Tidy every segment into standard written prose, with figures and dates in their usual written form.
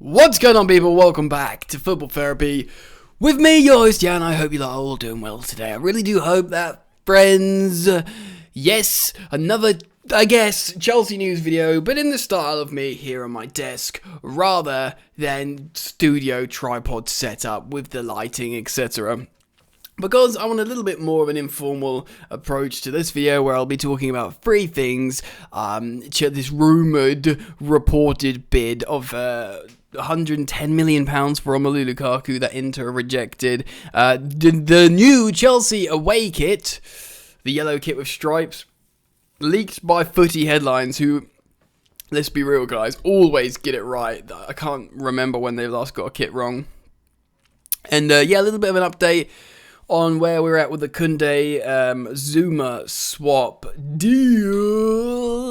What's going on, people? Welcome back to Football Therapy with me, your host Jan. I hope you are all doing well today. I really do hope that, friends. Yes, another, Chelsea news video, but in the style of me here on my desk, rather than studio tripod setup with the lighting, etc. Because I want a little bit more of an informal approach to this video where I'll be talking about three things. This rumoured, reported bid of £110 million for Romelu Lukaku that Inter rejected. The new Chelsea away kit, the yellow kit with stripes, leaked by Footy Headlines, who, let's be real guys, always get it right. I can't remember when they last got a kit wrong. And a little bit of an update on where we're at with the Koundé Zouma swap deal.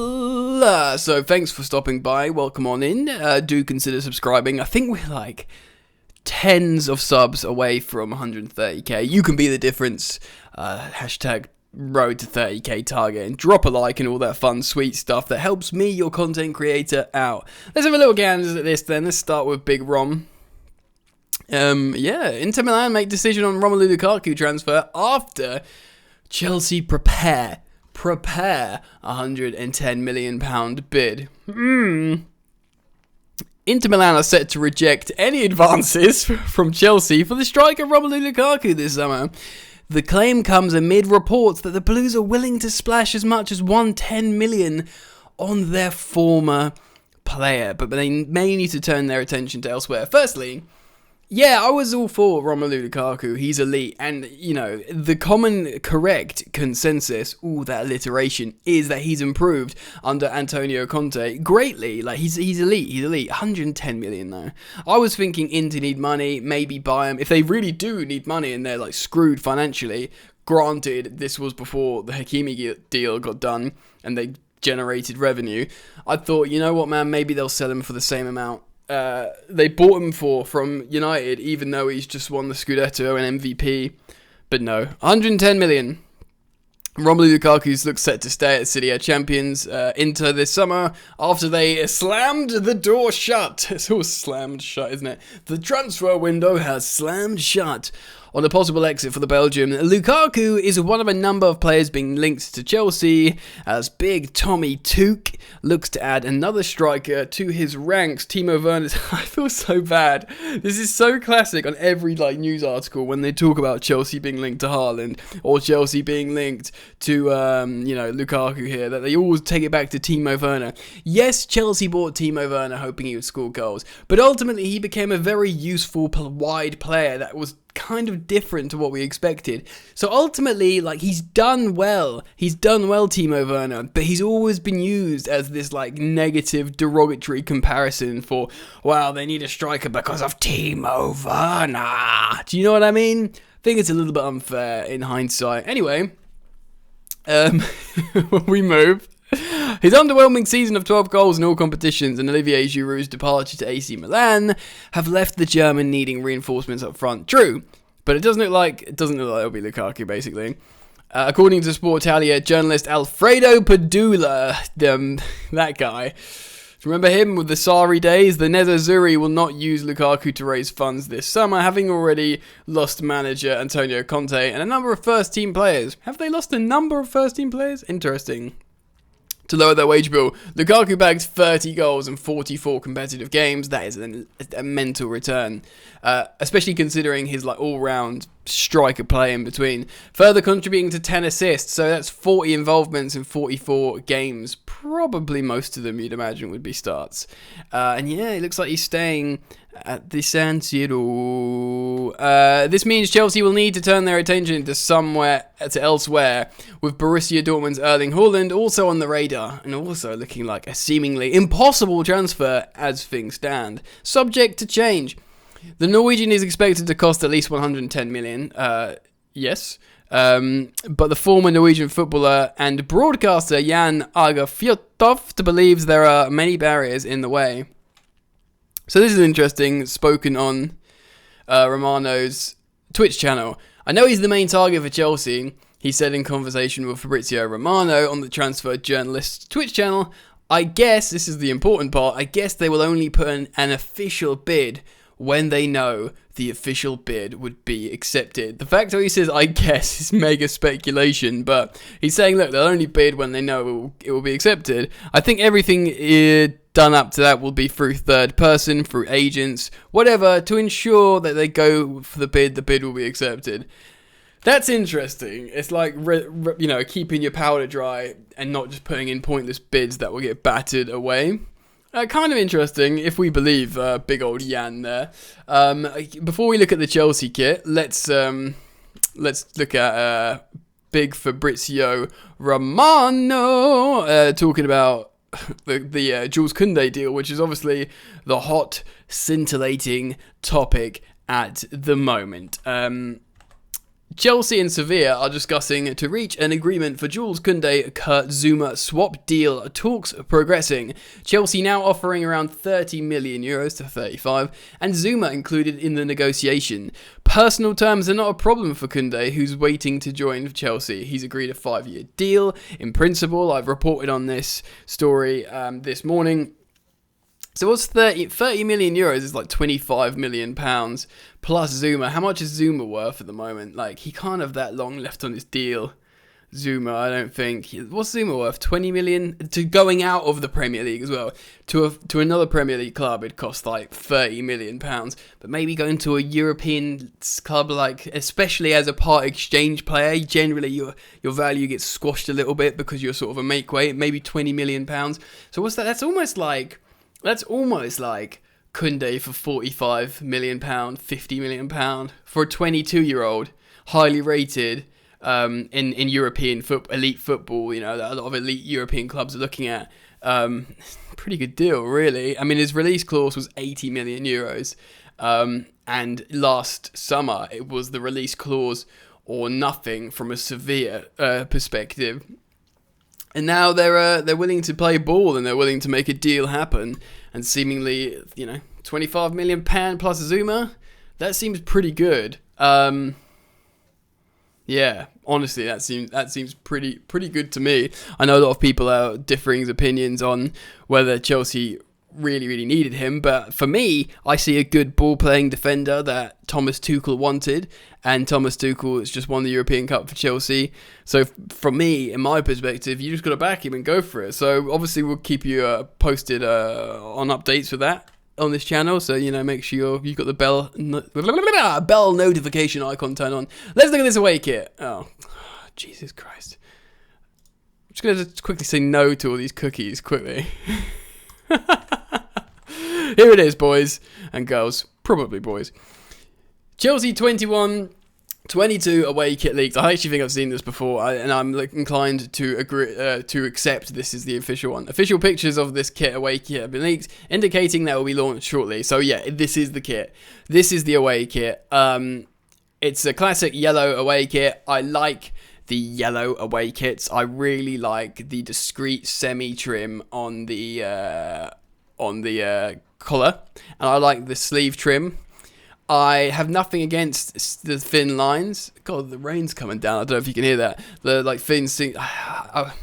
So thanks for stopping by. Welcome on in. Do consider subscribing. I think we're like tens of subs away from 130k. You can be the difference. Hashtag road to 30k target, and drop a like and all that fun sweet stuff that helps me, your content creator, out. Let's have a little gander at this then. Let's start with Big Rom. Inter Milan make decision on Romelu Lukaku transfer after Chelsea prepare £110 million bid. Inter Milan are set to reject any advances from Chelsea for the striker Romelu Lukaku this summer. The claim comes amid reports that the Blues are willing to splash as much as £110 million on their former player, but they may need to turn their attention to elsewhere. Firstly, I was all for Romelu Lukaku. He's elite. And, the common correct consensus, that alliteration, is that he's improved under Antonio Conte greatly. Like, he's elite. He's elite. 110 million, though. I was thinking Inter need money, maybe buy him. If they really do need money and they're, screwed financially, granted, this was before the Hakimi deal got done and they generated revenue, I thought, you know what, man, maybe they'll sell him for the same amount they bought him from United, even though he's just won the Scudetto and MVP. But no, 110 million. Romelu Lukaku looks set to stay at City champions Inter this summer after they slammed the door shut. It's all slammed shut, isn't it? The transfer window has slammed shut on a possible exit for the Belgium. Lukaku is one of a number of players being linked to Chelsea, as Big Tommy Took looks to add another striker to his ranks. Timo Werner, I feel so bad. This is so classic on every news article when they talk about Chelsea being linked to Haaland or Chelsea being linked to Lukaku here, that they always take it back to Timo Werner. Yes, Chelsea bought Timo Werner hoping he would score goals, but ultimately he became a very useful wide player that was kind of different to what we expected. So ultimately, he's done well. He's done well, Timo Werner, but he's always been used as this negative, derogatory comparison for, wow, they need a striker because of Timo Werner. Do you know what I mean? I think it's a little bit unfair in hindsight. Anyway, we move. His underwhelming season of 12 goals in all competitions and Olivier Giroud's departure to AC Milan have left the German needing reinforcements up front. True, but it doesn't look like it'll be Lukaku, basically. According to Sport Italia journalist Alfredo Padula, that guy, remember him with the Sarri days? The Nerazzurri will not use Lukaku to raise funds this summer, having already lost manager Antonio Conte and a number of first-team players. Have they lost a number of first-team players? Interesting. To lower their wage bill, Lukaku bagged 30 goals in 44 competitive games. That is a mental return, especially considering his all-round striker play in between. Further contributing to 10 assists, so that's 40 involvements in 44 games. Probably most of them, you'd imagine, would be starts. It looks like he's staying at the San Siro. This means Chelsea will need to turn their attention to elsewhere, with Borussia Dortmund's Erling Haaland also on the radar, and also looking like a seemingly impossible transfer as things stand, subject to change. The Norwegian is expected to cost at least 110 million, yes, but the former Norwegian footballer and broadcaster Jan Åge Fjørtoft believes there are many barriers in the way. So this is interesting, spoken on Romano's Twitch channel. I know he's the main target for Chelsea, he said in conversation with Fabrizio Romano on the Transfer Journalist's Twitch channel. I guess this is the important part. I guess they will only put an official bid when they know the official bid would be accepted. The fact that he says "I guess" is mega speculation, but he's saying, look, they'll only bid when they know it will be accepted. I think everything done up to that will be through third person, through agents, whatever, to ensure that they go for the bid will be accepted. That's interesting. It's like, keeping your powder dry and not just putting in pointless bids that will get battered away. Kind of interesting, if we believe big old Jan there. Before we look at the Chelsea kit, let's look at big Fabrizio Romano talking about the Jules Koundé deal, which is obviously the hot, scintillating topic at the moment. Chelsea and Sevilla are discussing to reach an agreement for Jules Koundé Kurt Zouma swap deal. Talks progressing. Chelsea now offering around 30 million euros to 35, and Zouma included in the negotiation. Personal terms are not a problem for Koundé, who's waiting to join Chelsea. He's agreed a 5-year deal. In principle, I've reported on this story this morning. So what's 30 million euros is like 25 million pounds plus Zouma. How much is Zouma worth at the moment? Like, he can't have that long left on his deal. Zouma, I don't think. What's Zouma worth? 20 million to going out of the Premier League as well. To another Premier League club, it'd cost like 30 million pounds. But maybe going to a European club, like, especially as a part exchange player, generally your value gets squashed a little bit because you're sort of a make weight. Maybe 20 million pounds. So what's that? That's almost like Koundé for £45 million, £50 million for a 22-year-old, highly rated in European elite football. You know, that a lot of elite European clubs are looking at. Pretty good deal, really. I mean, his release clause was 80 million euros, and last summer it was the release clause or nothing from a Sevilla perspective. And now they're willing to play ball and they're willing to make a deal happen. And seemingly, 25 million pound plus Zouma, that seems pretty good. Yeah, honestly, that seems pretty good to me. I know a lot of people have differing opinions on whether Chelsea really needed him, but for me, I see a good ball-playing defender that Thomas Tuchel wanted, and Thomas Tuchel has just won the European Cup for Chelsea. So from me, in my perspective, you just got to back him and go for it. So obviously, we'll keep you posted on updates for that on this channel. So make sure you've got the bell notification icon turned on. Let's look at this away kit. Oh, Jesus Christ! I'm just gonna quickly say no to all these cookies quickly. Here it is, boys and girls, probably boys. Chelsea 21-22 away kit leaked. I actually think I've seen this before, and I'm inclined to agree to accept this is the official one. Official pictures of this away kit have been leaked, indicating that will be launched shortly. So yeah, this is the kit. This is the away kit. It's a classic yellow away kit. I like the yellow away kits. I really like the discreet semi-trim on the collar, and I like the sleeve trim. I have nothing against the thin lines. God, the rain's coming down. I don't know if you can hear that. The thin. I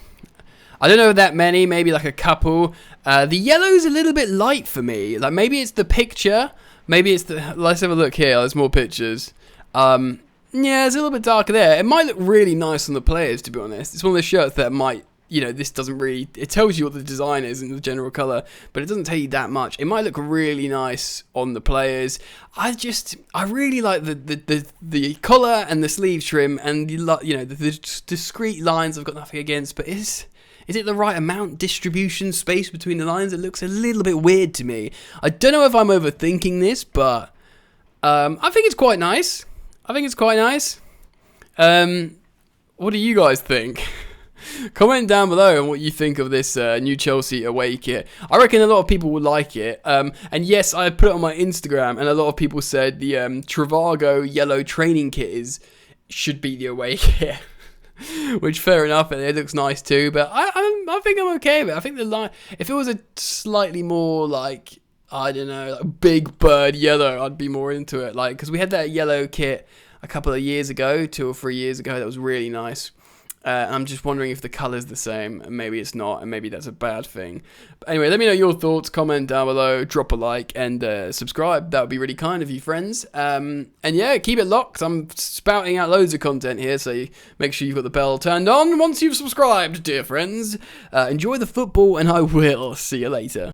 don't know that many. Maybe like a couple. The yellow's a little bit light for me. Like maybe it's the picture. Maybe it's the. Let's have a look here. There's more pictures. Yeah, it's a little bit darker there. It might look really nice on the players, to be honest. It's one of the shirts that might, this doesn't really... It tells you what the design is in the general colour, but it doesn't tell you that much. It might look really nice on the players. I really like the collar and the sleeve trim and, the discreet lines I've got nothing against, but is it the right amount distribution space between the lines? It looks a little bit weird to me. I don't know if I'm overthinking this, but I think it's quite nice. What do you guys think? Comment down below on what you think of this new Chelsea away kit. I reckon a lot of people will like it. And yes, I put it on my Instagram, and a lot of people said the Trivago yellow training kit should be the away kit. Which, fair enough, and it looks nice too. But I think I'm okay with it. I think the line, if it was a slightly more like, I don't know, like big bird yellow, I'd be more into it. Like, because we had that yellow kit a couple of years ago, 2 or 3 years ago, that was really nice. I'm just wondering if the colour's the same, and maybe it's not, and maybe that's a bad thing. But anyway, let me know your thoughts, comment down below, drop a like, and subscribe. That would be really kind of you, friends. And yeah, keep it locked. I'm spouting out loads of content here, so make sure you've got the bell turned on once you've subscribed, dear friends. Enjoy the football, and I will see you later.